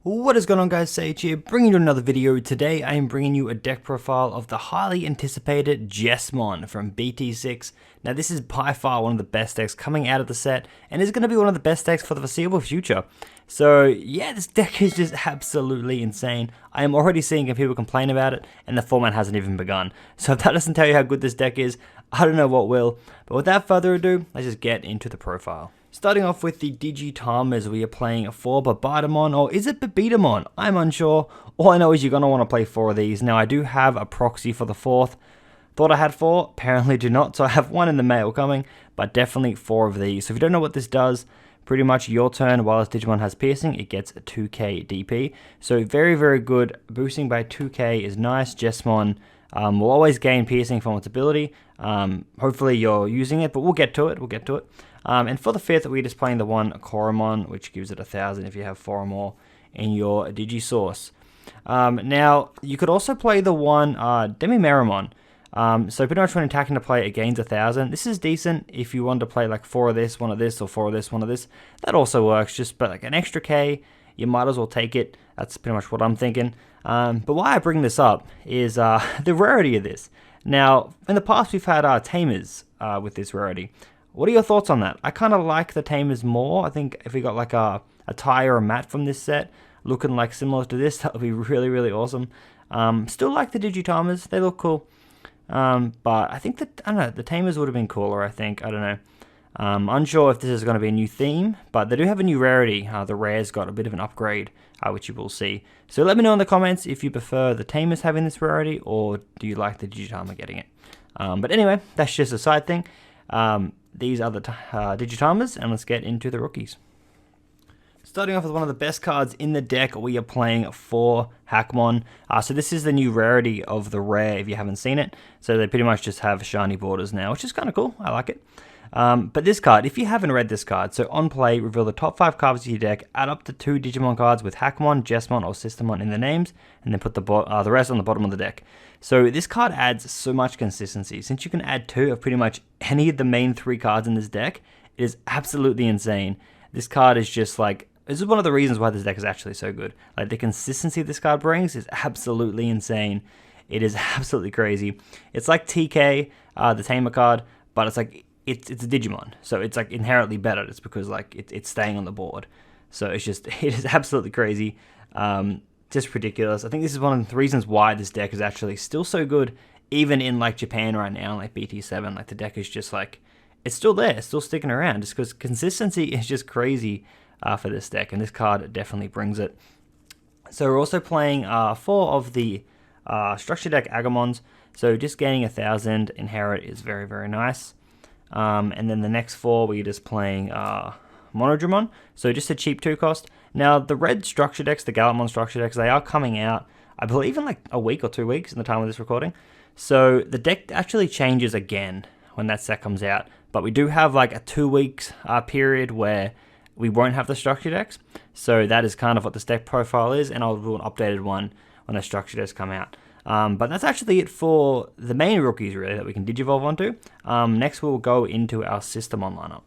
What is going on, guys? Sage here, bringing you another video. Today I am bringing you a deck profile of the highly anticipated Jesmon from BT6. Now this is by far one of the best decks coming out of the set, and is going to be one of the best decks for the foreseeable future. So yeah, this deck is just absolutely insane. I am already seeing people complain about it, and the format hasn't even begun. So if that doesn't tell you how good this deck is, I don't know what will. But without further ado, let's just get into the profile. Starting off with the Tamers, we are playing 4 Digimon, or is it Digimon? I'm unsure. All I know is you're going to want to play 4 of these. Now I do have a proxy for the 4th. Thought I had 4, apparently do not, so I have 1 in the mail coming, but definitely 4 of these. So if you don't know what this does, pretty much your turn, while this Digimon has piercing, it gets a 2k DP. So very, very good. Boosting by 2k is nice. Jesmon will always gain piercing from its ability. Hopefully you're using it, but we'll get to it. And for the 5th, we're just playing the 1 Koromon, which gives it 1000 if you have 4 or more in your Digisource. Now, you could also play the 1 Demimeramon. So pretty much when attacking to play, it gains 1000. This is decent if you want to play like 4 of this, 1 of this, or 4 of this, 1 of this. That also works, just but like an extra K, you might as well take it. That's pretty much what I'm thinking. But why I bring this up is the rarity of this. Now, in the past, we've had tamers with this rarity. What are your thoughts on that? I kind of like the tamers more. I think if we got like a tie or a mat from this set, looking like similar to this, that would be really, really awesome. Still like the Digitamers. They look cool. But I think that, I don't know, the tamers would have been cooler, I think. I don't know. Unsure if this is going to be a new theme, but they do have a new rarity. The rare's got a bit of an upgrade, which you will see. So let me know in the comments if you prefer the tamers having this rarity, or do you like the Digitamer getting it. But anyway, that's just a side thing. These are the Digitamers, and let's get into the rookies. Starting off with one of the best cards in the deck, we are playing 4 Hackmon. So this is the new rarity of the rare, if you haven't seen it. So they pretty much just have shiny borders now, which is kind of cool. I like it. But this card, if you haven't read this card, so on play, reveal the top 5 cards of your deck, add up to 2 Digimon cards with Hackmon, Jesmon, or Sistermon in the names, and then put the rest on the bottom of the deck. So this card adds so much consistency. Since you can add 2 of pretty much any of the main 3 cards in this deck, it is absolutely insane. This card is just like, this is one of the reasons why this deck is actually so good. Like, the consistency this card brings is absolutely insane. It is absolutely crazy. It's like TK, the Tamer card, but it's like, it's a Digimon, so it's like inherently better. It's because like it's staying on the board, so it is absolutely crazy, just ridiculous. I think this is one of the reasons why this deck is actually still so good, even in like Japan right now, like BT7. Like the deck is just like, it's still there, it's still sticking around, just because consistency is just crazy for this deck, and this card definitely brings it. So we're also playing 4 of the structure deck Agamons. So just gaining 1000 inherit is very, very nice. And then the next 4, we're just playing Monodramon, so just a cheap 2 cost. Now, the red structure decks, the Gallantmon structure decks, they are coming out, I believe, in like a week or 2 weeks in the time of this recording. So the deck actually changes again when that set comes out, but we do have like a 2 weeks period where we won't have the structure decks. So that is kind of what this deck profile is, and I'll do an updated one when the structure decks come out. But that's actually it for the main rookies, really, that we can Digivolve onto. Next, we'll go into our Sistermon lineup.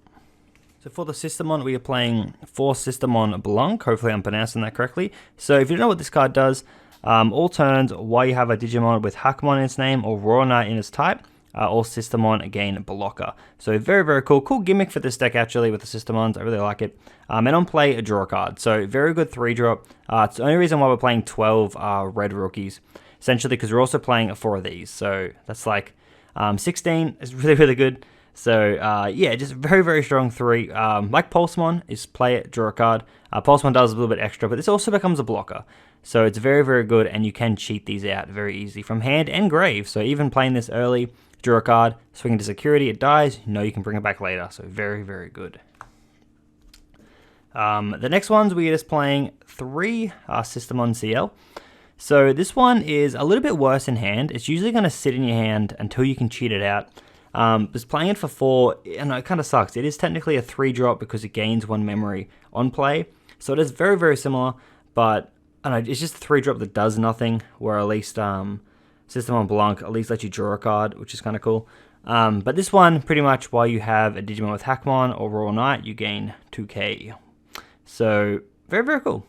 So for the Sistermon, we are playing 4 Sistermon Blanc. Hopefully I'm pronouncing that correctly. So if you don't know what this card does, all turns, while you have a Digimon with Hackmon in its name or Raw Knight in its type, all Sistermon gain blocker. So very, very cool. Cool gimmick for this deck, actually, with the Sistermons. I really like it. And on play, draw a card. So very good 3-drop. It's the only reason why we're playing 12 red rookies. Essentially, because we're also playing 4 of these, so that's like 16 is really, really good. So yeah, just very, very strong 3. Like Pulsemon, is play it, draw a card. Pulsemon does a little bit extra, but this also becomes a blocker. So it's very, very good, and you can cheat these out very easily from hand and grave. So even playing this early, draw a card, swing into security, it dies, you know you can bring it back later. So very, very good. The next ones, we're just playing 3 Sistermon CL. So this one is a little bit worse in hand. It's usually going to sit in your hand until you can cheat it out. Just playing it for 4, and it kind of sucks. It is technically a 3-drop because it gains 1 memory on play. So it is very, very similar, but I don't know, it's just a 3-drop that does nothing, where at least Sistermon Blanc at least lets you draw a card, which is kind of cool. But this one, pretty much while you have a Digimon with Hackmon or Raw Knight, you gain 2k. So very, very cool.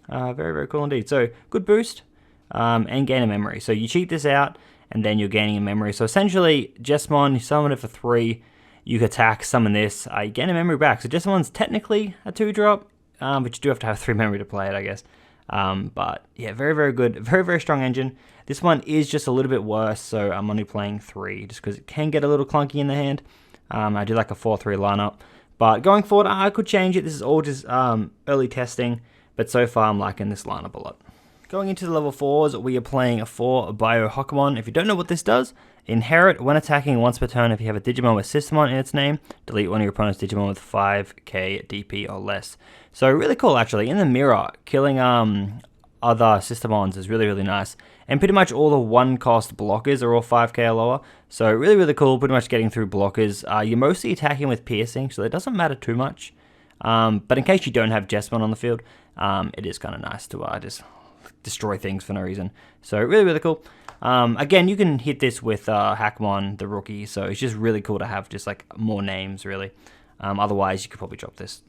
Very, very cool indeed. So, good boost and gain a memory. So, you cheat this out, and then you're gaining a memory. So, essentially, Jesmon, you summon it for 3, you attack, summon this, you gain a memory back. So, Jesmon's technically a 2-drop, but you do have to have 3 memory to play it, I guess. But, yeah, very, very good. Very, very strong engine. This one is just a little bit worse, so I'm only playing 3, just because it can get a little clunky in the hand. I do like a 4-3 lineup. But going forward, I could change it. This is all just early testing. But so far, I'm liking this lineup a lot. Going into the level 4s, we are playing a 4 Bio Hakumon. If you don't know what this does, inherit when attacking once per turn if you have a Digimon with Sistermon in its name. Delete one of your opponent's Digimon with 5k DP or less. So really cool, actually. In the mirror, killing other Sistermons is really, really nice. And pretty much all the 1-cost blockers are all 5k or lower. So really, really cool, pretty much getting through blockers. You're mostly attacking with piercing, so it doesn't matter too much. But in case you don't have Jesmon on the field, it is kind of nice to just destroy things for no reason. So really, really cool. Again, you can hit this with Hackmon, the rookie, so it's just really cool to have just like more names, really. Otherwise, you could probably drop this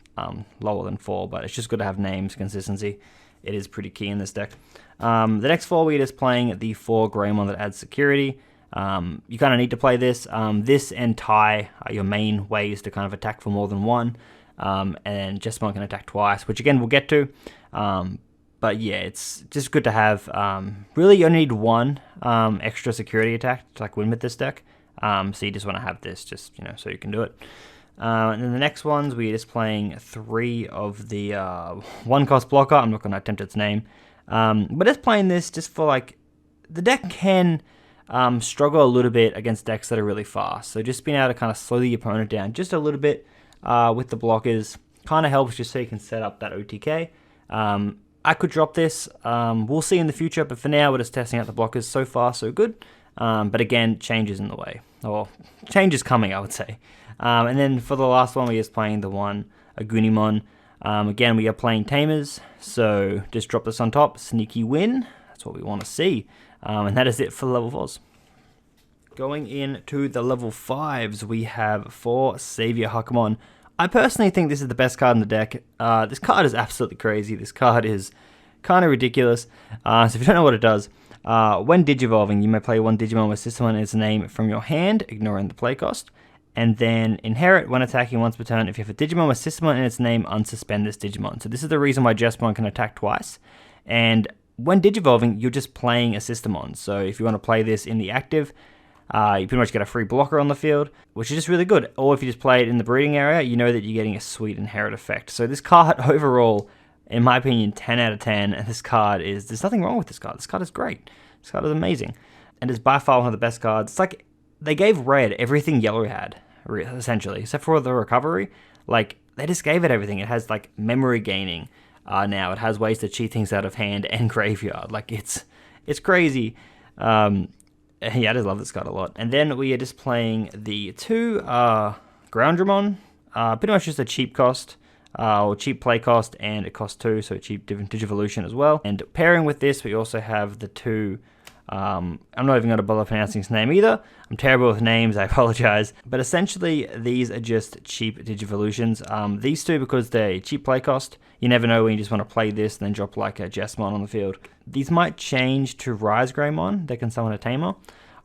lower than 4, but it's just good to have names, consistency. It is pretty key in this deck. The next 4, we're just playing the 4 Greymon that adds security. You kind of need to play this. This and Tai are your main ways to kind of attack for more than 1. And Jesmon can attack twice, which again we'll get to. But yeah, it's just good to have. Really, you only need 1 extra security attack to like win with this deck. So you just want to have this, just so you can do it. And then the next ones, we're just playing 3 of the 1-cost blocker. I'm not going to attempt its name. But just playing this just for like, the deck can struggle a little bit against decks that are really fast. So just being able to kind of slow the opponent down just a little bit with the blockers kind of helps, just so you can set up that OTK. I could drop this. We'll see in the future, but for now we're just testing out the blockers. So far, so good. But again, change is in the way. Or change is coming, I would say. And then for the last one, we're just playing the one Agunimon. Again, we are playing tamers, so just drop this on top. Sneaky win. That's what we want to see. And that is it for the level 4s. Going into the level 5s, we have 4 Savior Hakumon. I personally think this is the best card in the deck. This card is absolutely crazy. This card is kind of ridiculous. So if you don't know what it does, when Digivolving, you may play 1 Digimon with Sistermon in its name from your hand, ignoring the play cost. And then inherit when attacking once per turn. If you have a Digimon with Sistermon in its name, unsuspend this Digimon. So this is the reason why Jesmon can attack twice. And when Digivolving, you're just playing a Sistermon. So if you want to play this in the active, you pretty much get a free blocker on the field, which is just really good. Or if you just play it in the breeding area, you know that you're getting a sweet inherit effect. So this card overall, in my opinion, 10 out of 10. And this card is, there's nothing wrong with this card. This card is great. This card is amazing. And is by far one of the best cards. It's like, they gave red everything yellow had, essentially, except for the recovery. Like, they just gave it everything. It has like memory gaining now. It has ways to cheat things out of hand and graveyard. Like, it's crazy. Yeah, I just love this card a lot. And then we are just playing the 2 Groundramon. Pretty much just a cheap cost, or cheap play cost, and it costs 2, so cheap Digivolution as well. And pairing with this, we also have the 2. I'm not even going to bother pronouncing his name either. I'm terrible with names, I apologize. But essentially, these are just cheap Digivolutions. These 2, because they're cheap play cost, you never know when you just want to play this and then drop like a Jesmon on the field. These might change to Rise Greymon. They can summon a Tamer.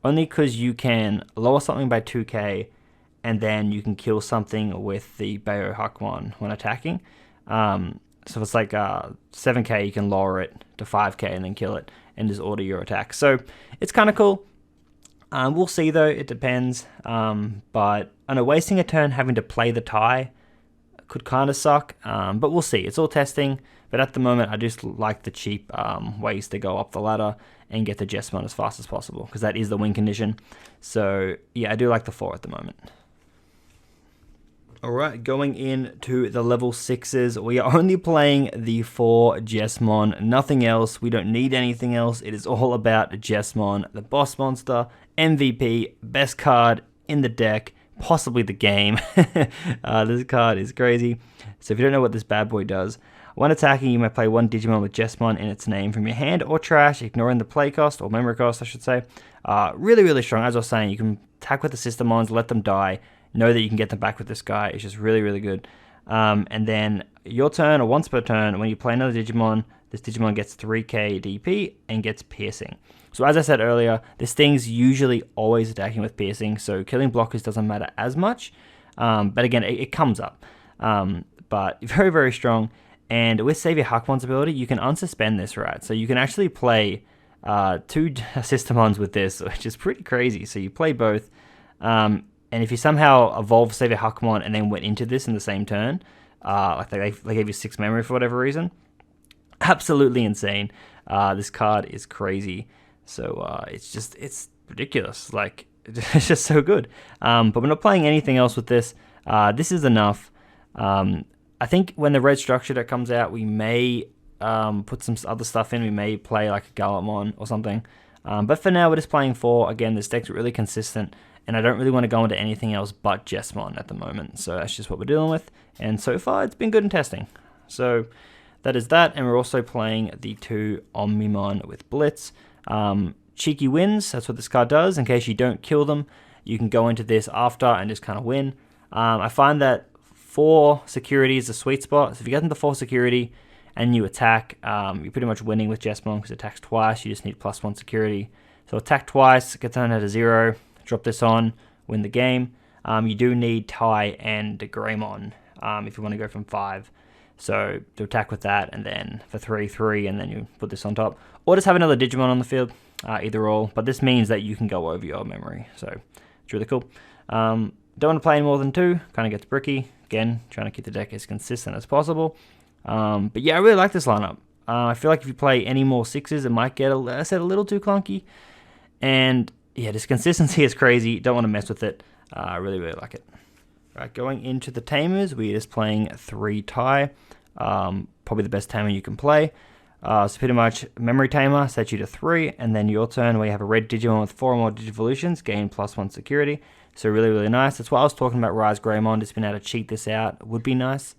Only because you can lower something by 2k, and then you can kill something with the Bayo Hakumon when attacking. So if it's like 7k, you can lower it to 5k and then kill it and just order your attack. So it's kind of cool. We'll see though, it depends. But I know wasting a turn having to play the tie could kind of suck, but we'll see. It's all testing, but at the moment I just like the cheap ways to go up the ladder and get the Jesmon as fast as possible, because that is the win condition. So yeah, I do like the 4 at the moment. Alright, going into the level 6s, we are only playing the 4 Jesmon, nothing else. We don't need anything else. It is all about Jesmon, the boss monster, MVP, best card in the deck, possibly the game. This card is crazy. So if you don't know what this bad boy does, when attacking, you may play 1 Digimon with Jesmon in its name from your hand or trash, ignoring the play cost, or memory cost, I should say. Really, really strong. As I was saying, you can attack with the Sistermons, let them die. Know that you can get them back with this guy. It's just really, really good. And then your turn, or once per turn, when you play another Digimon, this Digimon gets 3k DP and gets piercing. So as I said earlier, this thing's usually always attacking with piercing, so killing blockers doesn't matter as much. But again, it comes up. But very, very strong. And with Savior Hakumon's ability, you can unsuspend this, right? So you can actually play 2 Sistermons with this, which is pretty crazy. So you play both. And if you somehow evolve Savior Hakumon and then went into this in the same turn, like they gave you 6 memory for whatever reason, absolutely insane. This card is crazy. So it's ridiculous. Like, it's just so good. But we're not playing anything else with this. This is enough. I think when the red structure that comes out, we may put some other stuff in. We may play like a Gallimon or something. But for now, we're just playing 4. Again, this deck's really consistent, and I don't really want to go into anything else but Jesmon at the moment. So that's just what we're dealing with. And so far, it's been good in testing. So that is that. And we're also playing the 2 Omnimon with Blitz. Cheeky wins, that's what this card does. In case you don't kill them, you can go into this after and just kind of win. I find that 4 security is a sweet spot. So if you get into 4 security and you attack, you're pretty much winning with Jesmon because it attacks twice. You just need +1 security. So attack twice, get down at 0, drop this on, win the game. You do need Tai and Greymon if you want to go from 5. So to attack with that, and then for 3/3, and then you put this on top. Or just have another Digimon on the field, either or. But this means that you can go over your memory. So it's really cool. Don't want to play any more than 2, kind of gets bricky. Again, trying to keep the deck as consistent as possible. But yeah, I really like this lineup. I feel like if you play any more 6s, it might get, as I said, a little too clunky. And yeah, this consistency is crazy. Don't want to mess with it. I really, really like it. All right, going into the tamers, we're just playing 3 Tai. Probably the best tamer you can play. So pretty much memory tamer sets you to 3, and then your turn where you have a red Digimon with 4 or more Digivolutions, gain +1 security. So really, really nice. That's why I was talking about Rise Greymon. Just being able to cheat this out would be nice.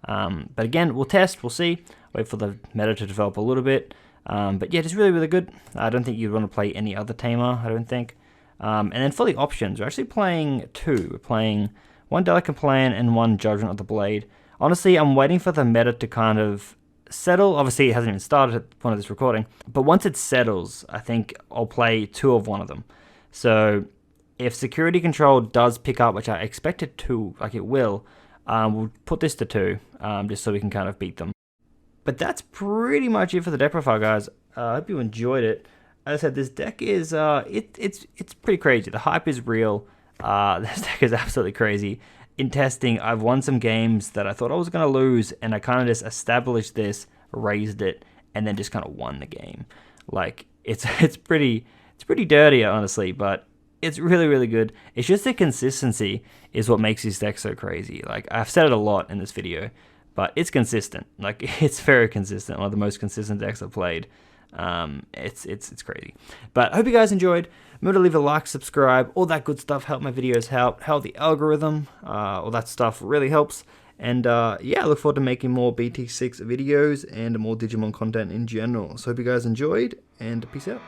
But again, we'll test, we'll see. Wait for the meta to develop a little bit. But yeah, just really, really good. I don't think you'd want to play any other tamer, I don't think. And then for the options, we're actually playing 2. We're playing 1 Delicate Plan and 1 Judgment of the Blade. Honestly, I'm waiting for the meta to kind of settle. Obviously, it hasn't even started at the point of this recording. But once it settles, I think I'll play 2 of one of them. So if security control does pick up, which I expect it to, like it will, we'll put this to 2, just so we can kind of beat them. But that's pretty much it for the deck profile, guys. I hope you enjoyed it. As I said, this deck is, it's pretty crazy. The hype is real. This deck is absolutely crazy. In testing, I've won some games that I thought I was going to lose, and I kind of just established this, raised it, and then just kind of won the game. Like, it's pretty dirty, honestly, but it's really, really good. It's just the consistency is what makes this deck so crazy. Like, I've said it a lot in this video, but it's consistent. Like, it's very consistent. One of the most consistent decks I've played. It's crazy. But I hope you guys enjoyed. Remember to leave a like, subscribe, all that good stuff. Help my videos help the algorithm. All that stuff really helps. And yeah, I look forward to making more BT6 videos and more Digimon content in general. So hope you guys enjoyed, and peace out.